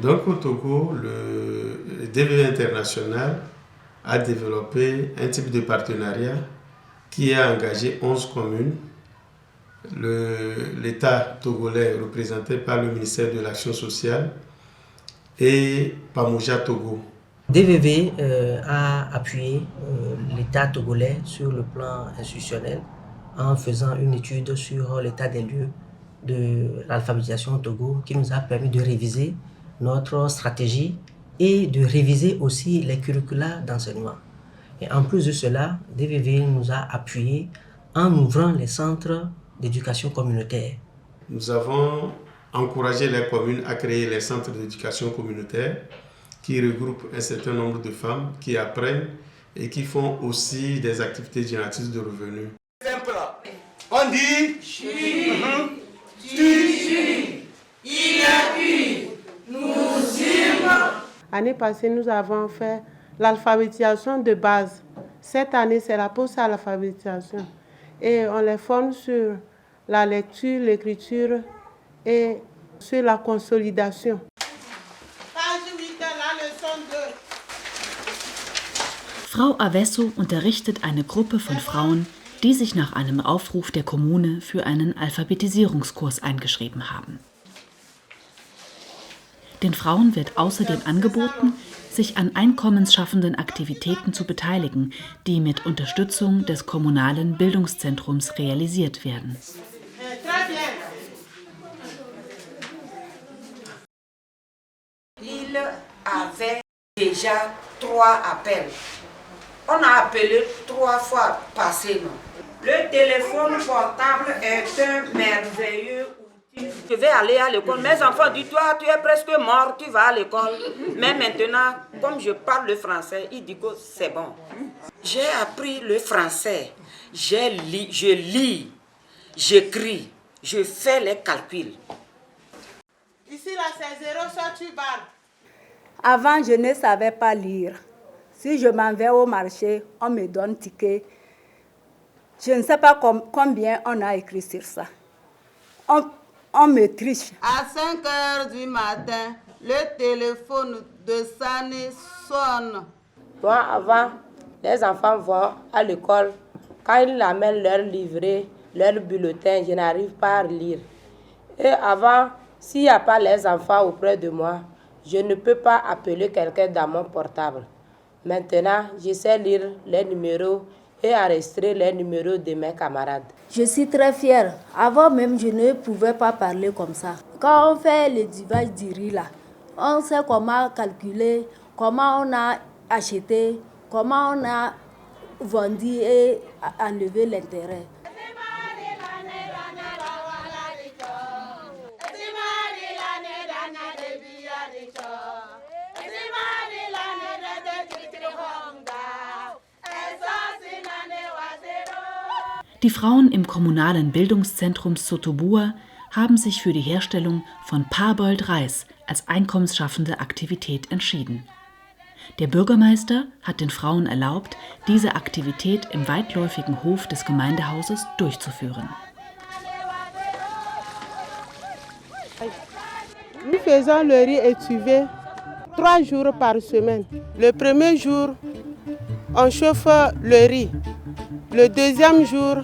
Donc au Togo, le DVV International a développé un type de partenariat qui a engagé 11 communes. L'État togolais représenté par le ministère de l'Action sociale et Pamoja Togo. DVV a appuyé l'État togolais sur le plan institutionnel en faisant une étude sur l'état des lieux de l'alphabétisation au Togo qui nous a permis de réviser notre stratégie et de réviser aussi les curricula d'enseignement. Et en plus de cela, DVV nous a appuyé en ouvrant les centres d'éducation communautaire. Nous avons encouragé les communes à créer les centres d'éducation communautaire qui regroupent un certain nombre de femmes qui apprennent et qui font aussi des activités génératrices de revenus. On dit chi, il a eu, nous irons. L'année passée, nous avons fait l'alphabétisation de base. Cette année, c'est la post-alphabétisation. Et on les forme sur la lecture, l'écriture et sur la consolidation. Page 8, la leçon 2. Frau Avesso unterrichtet eine Gruppe von Frauen, die sich nach einem Aufruf der Kommune für einen Alphabetisierungskurs eingeschrieben haben. Den Frauen wird außerdem angeboten, sich an einkommensschaffenden Aktivitäten zu beteiligen, die mit Unterstützung des kommunalen Bildungszentrums realisiert werden. Il avait déjà 3 appels. On a appelé 3 fois passé. Le téléphone portable est un merveilleux outil. Je vais aller à l'école. Mes enfants disent, toi, tu es presque mort, tu vas à l'école. Mais maintenant, comme je parle le français, ils disent que c'est bon. J'ai appris le français. Je lis, j'écris, je fais les calculs. Ici, là, c'est 0, ça, tu barres. Avant, je ne savais pas lire. Si je m'en vais au marché, on me donne ticket. Je ne sais pas combien on a écrit sur ça. On me triche. À 5 heures du matin, le téléphone de Sani sonne. Moi, avant, les enfants vont à l'école. Quand ils amènent leur livret, leur bulletin, je n'arrive pas à lire. Et avant, s'il n'y a pas les enfants auprès de moi, je ne peux pas appeler quelqu'un dans mon portable. Maintenant, je sais lire les numéros et enregistrer les numéros de mes camarades. Je suis très fière. Avant même, je ne pouvais pas parler comme ça. Quand on fait le divage du riz, là, on sait comment calculer, comment on a acheté, comment on a vendu et enlevé l'intérêt. Die Frauen im kommunalen Bildungszentrum Sotobua haben sich für die Herstellung von Parboiled-Reis als einkommensschaffende Aktivität entschieden. Der Bürgermeister hat den Frauen erlaubt, diese Aktivität im weitläufigen Hof des Gemeindehauses durchzuführen. Nous faisons le riz étuvé 3 jours par semaine. Le premier jour, on chauffe le riz. Le deuxième jour,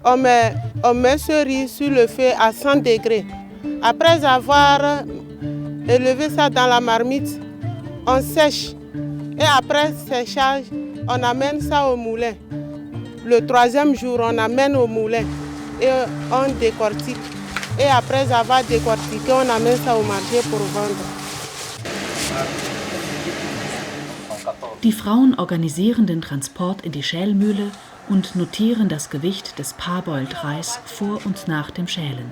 on met ce riz sur le feu à 100 degrés. Après avoir élevé ça dans la marmite, on sèche. Et après séchage, on amène ça au moulin. Le troisième jour, on amène au moulin et on décortique. Et après avoir décortiqué, on amène ça au marché pour vendre. Die Frauen organisieren den Transport in die Schälmühle und notieren das Gewicht des Parboiled-Reis vor und nach dem Schälen.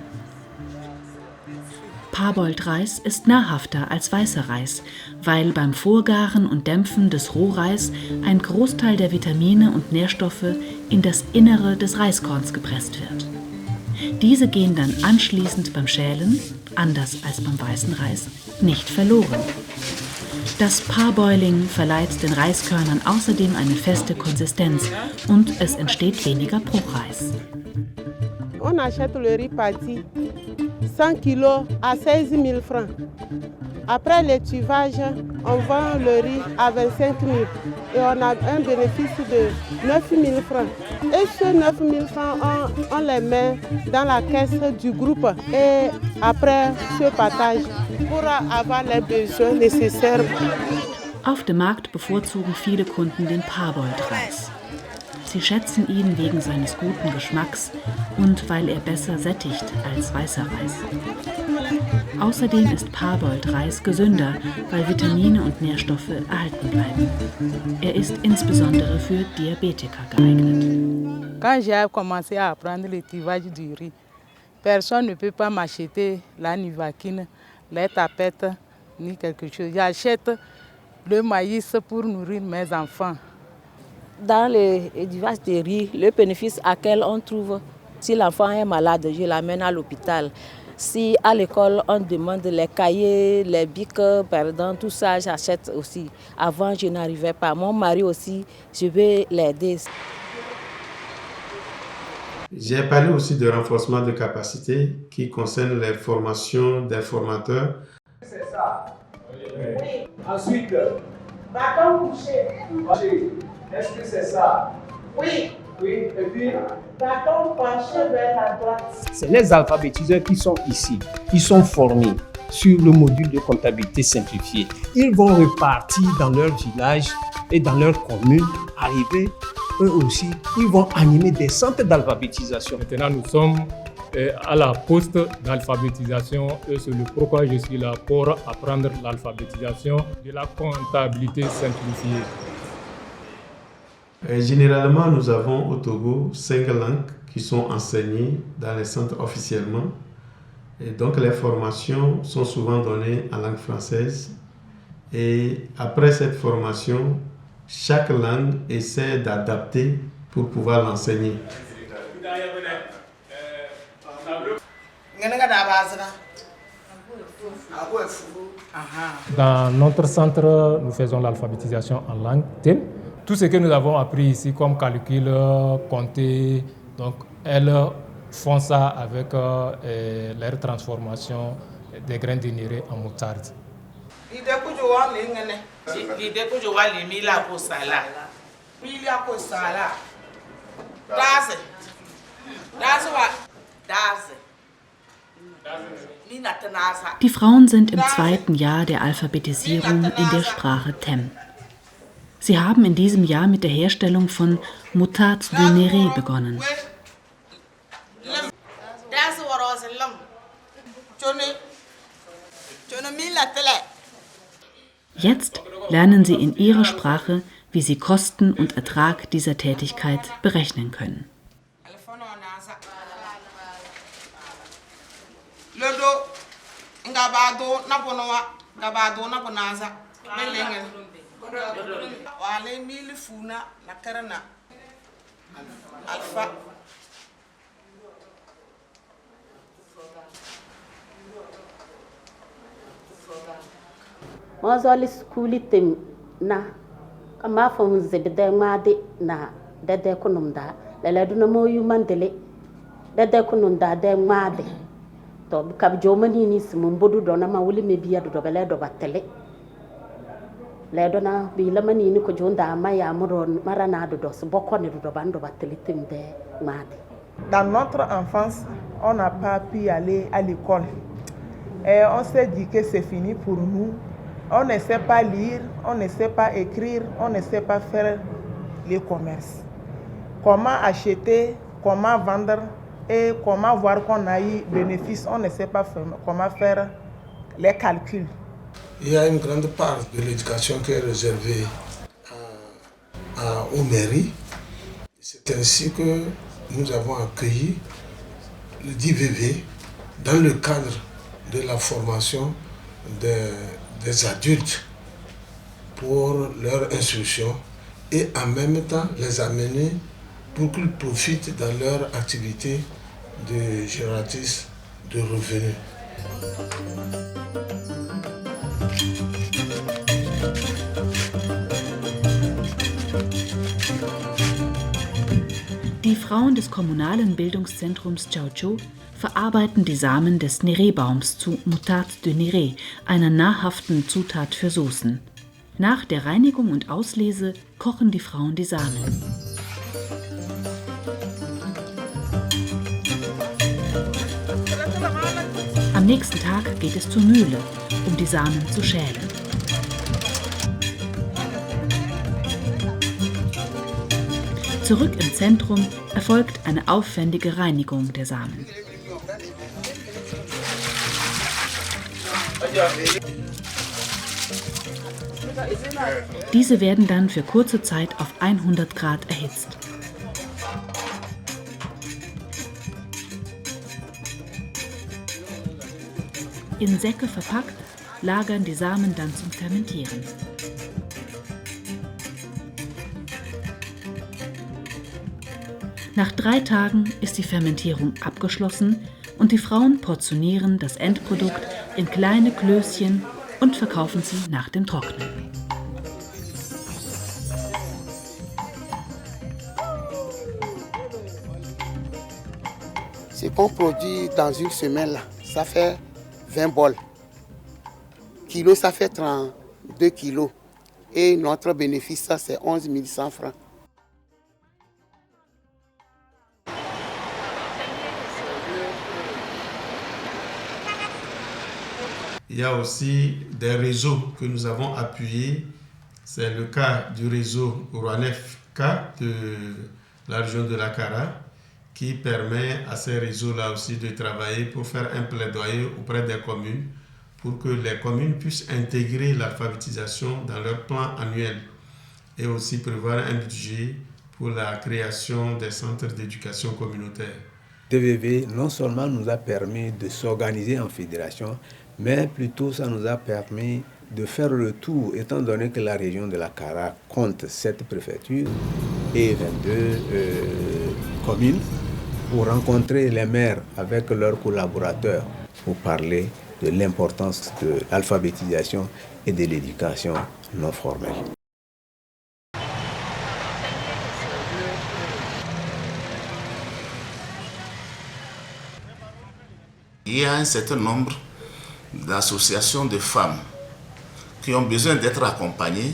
Parboiled-Reis ist nahrhafter als weißer Reis, weil beim Vorgaren und Dämpfen des Rohreis ein Großteil der Vitamine und Nährstoffe in das Innere des Reiskorns gepresst wird. Diese gehen dann anschließend beim Schälen, anders als beim weißen Reis, nicht verloren. Das Parboiling verleiht den Reiskörnern außerdem eine feste Konsistenz und es entsteht weniger Bruchreis. On achète le riz parti 100 kilos à 16 000 francs. Après l'étuvage, on vend le riz à 25 000 et on a un bénéfice de 9 000 francs. Et ces 9 000 francs, on les met dans la caisse du groupe et après ce partage pour avoir les besoins nécessaires. Auf dem Markt bevorzugen viele Kunden den Parboiled-Reis. Sie schätzen ihn wegen seines guten Geschmacks und weil er besser sättigt als weißer Reis. Außerdem ist Parboiled-Reis gesünder, weil Vitamine und Nährstoffe erhalten bleiben. Er ist insbesondere für Diabetiker geeignet. Quand j'ai commencé à apprendre le tivage du riz, personne ne peut pas m'acheter la nivaquine, les tapettes, ni quelque chose. J'achète le maïs pour nourrir mes enfants. Dans le tivage de riz, le bénéfice auquel on trouve, si l'enfant est malade, je l'amène à l'hôpital. Si à l'école on demande les cahiers, les bics, pardon, tout ça, j'achète aussi. Avant, je n'arrivais pas. Mon mari aussi, je vais l'aider. J'ai parlé aussi de renforcement de capacité qui concerne les formations des formateurs. C'est ça. Oui. Ensuite, bâton couché. Est-ce que c'est ça? Oui. Oui, et puis Bâton penché vers la droite. C'est les alphabétiseurs qui sont ici, qui sont formés sur le module de comptabilité simplifiée. Ils vont repartir dans leur village et dans leur commune, arriver eux aussi, ils vont animer des centres d'alphabétisation. Maintenant, nous sommes à la poste d'alphabétisation et c'est le pourquoi je suis là pour apprendre l'alphabétisation de la comptabilité simplifiée. Généralement, nous avons au Togo 5 langues qui sont enseignées dans les centres officiellement. Et donc, les formations sont souvent données en langue française. Et après cette formation, chaque langue essaie d'adapter pour pouvoir l'enseigner. Dans notre centre, nous faisons l'alphabétisation en langue thème. Tout ce que nous avons appris ici comme calcul, compter, donc elles font ça avec leur transformation des graines de néré en moutarde. Die Frauen sind im zweiten Jahr der Alphabetisierung in der Sprache Tem. Sie haben in diesem Jahr mit der Herstellung von Moutarde de Néré begonnen. Jetzt lernen sie in ihrer Sprache, wie sie Kosten und Ertrag dieser Tätigkeit berechnen können. Mozoli skuli tem na kama fon zebede ngade na dede kunumda lele duna moyu mandele dede kununda de ngade to kab jomani ni simumbodu dona ma wuli mebiya do bele do batele le dona bi lamani ni ko jonda ma ya muron marana do so bokone do bando batele tem de ngade. Dans notre enfance, on n'a pas pu aller à l'école. Et on s'est dit que c'est fini pour nous. On ne sait pas lire, on ne sait pas écrire, on ne sait pas faire le commerce. Comment acheter, comment vendre et comment voir qu'on a eu bénéfice, on ne sait pas comment faire les calculs. Il y a une grande part de l'éducation qui est réservée aux mairies. C'est ainsi que nous avons accueilli le DVV dans le cadre de la formation des adultes pour leur instruction et en même temps les amener pour qu'ils profitent dans leur activité de génératrice de revenus. Die Frauen des kommunalen Bildungszentrums Jiaozhou verarbeiten die Samen des Néré-Baums zu Moutarde de Néré, einer nahrhaften Zutat für Soßen. Nach der Reinigung und Auslese kochen die Frauen die Samen. Am nächsten Tag geht es zur Mühle, um die Samen zu schälen. Zurück im Zentrum erfolgt eine aufwendige Reinigung der Samen. Diese werden dann für kurze Zeit auf 100 Grad erhitzt. In Säcke verpackt, lagern die Samen dann zum Fermentieren. Nach 3 Tagen ist die Fermentierung abgeschlossen und die Frauen portionieren das Endprodukt in kleine Klößchen und verkaufen sie nach dem Trocknen. Ce qu'on produit dans une semaine, là, ça fait 20 bols. Kilo, ça fait 32 kilos. Et notre bénéfice, ça, c'est 11 100 francs. Il y a aussi des réseaux que nous avons appuyés. C'est le cas du réseau Rouanef-K de la région de l'Akara qui permet à ces réseaux-là aussi de travailler pour faire un plaidoyer auprès des communes pour que les communes puissent intégrer l'alphabétisation dans leur plan annuel et aussi prévoir un budget pour la création des centres d'éducation communautaire. DVV non seulement nous a permis de s'organiser en fédération, mais plutôt ça nous a permis de faire le tour, étant donné que la région de l'Akara compte 7 préfectures et 22 communes, pour rencontrer les maires avec leurs collaborateurs pour parler de l'importance de l'alphabétisation et de l'éducation non formelle. Il y a un certain nombre d'associations de femmes qui ont besoin d'être accompagnées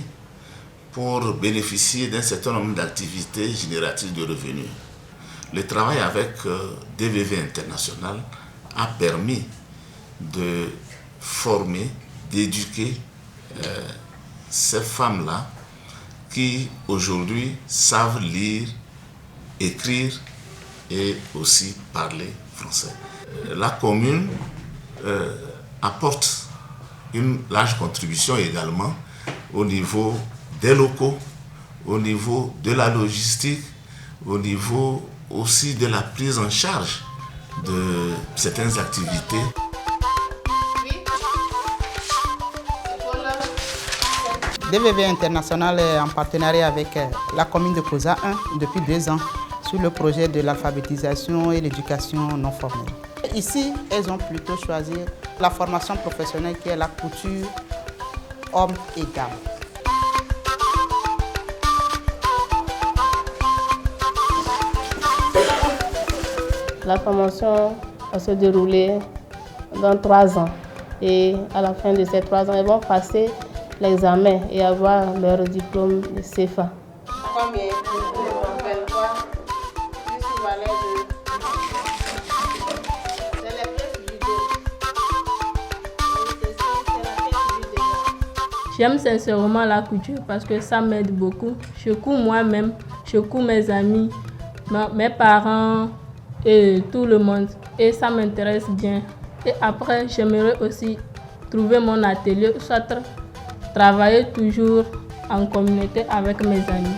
pour bénéficier d'un certain nombre d'activités génératives de revenus. Le travail avec DVV International a permis de former, d'éduquer ces femmes-là qui aujourd'hui savent lire, écrire et aussi parler français. La commune apporte une large contribution également au niveau des locaux, au niveau de la logistique, au niveau aussi de la prise en charge de certaines activités. DVV International est en partenariat avec la commune de Koza 1 depuis 2 ans sur le projet de l'alphabétisation et l'éducation non formelle. Ici, elles ont plutôt choisi la formation professionnelle qui est la couture hommes et dames. La formation va se dérouler dans 3 ans et à la fin de ces 3 ans, elles vont passer l'examen et avoir leur diplôme de CFA. Combien? J'aime sincèrement la couture parce que ça m'aide beaucoup. Je couds moi-même, je couds mes amis, mes parents et tout le monde. Et ça m'intéresse bien. Et après, j'aimerais aussi trouver mon atelier, soit travailler toujours en communauté avec mes amis.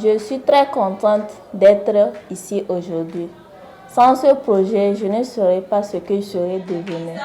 Je suis très contente d'être ici aujourd'hui Sans ce projet, je ne saurais pas ce que je serais devenue.